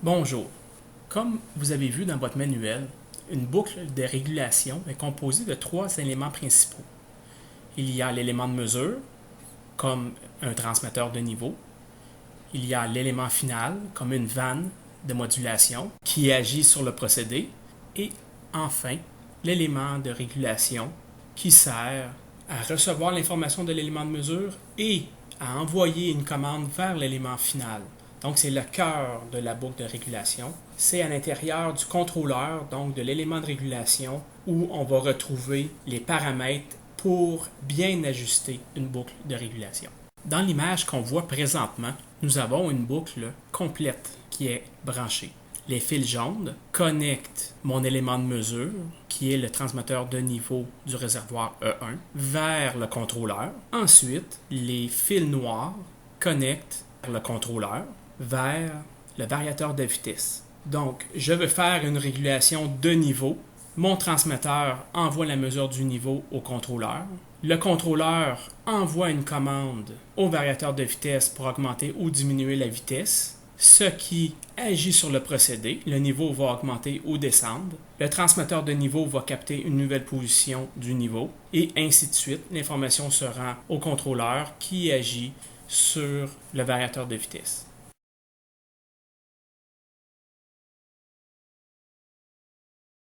Bonjour. Comme vous avez vu dans votre manuel, une boucle de régulation est composée de trois éléments principaux. Il y a l'élément de mesure, comme un transmetteur de niveau. Il y a l'élément final, comme une vanne de modulation qui agit sur le procédé. Et enfin, l'élément de régulation qui sert à recevoir l'information de l'élément de mesure et à envoyer une commande vers l'élément final. Donc, c'est le cœur de la boucle de régulation. C'est à l'intérieur du contrôleur, donc de l'élément de régulation, où on va retrouver les paramètres pour bien ajuster une boucle de régulation. Dans l'image qu'on voit présentement, nous avons une boucle complète qui est branchée. Les fils jaunes connectent mon élément de mesure, qui est le transmetteur de niveau du réservoir E1, vers le contrôleur. Ensuite, les fils noirs connectent le contrôleur vers le variateur de vitesse. Donc, je veux faire une régulation de niveau. Mon transmetteur envoie la mesure du niveau au contrôleur. Le contrôleur envoie une commande au variateur de vitesse pour augmenter ou diminuer la vitesse, ce qui agit sur le procédé. Le niveau va augmenter ou descendre. Le transmetteur de niveau va capter une nouvelle position du niveau et ainsi de suite. L'information se rend au contrôleur qui agit sur le variateur de vitesse.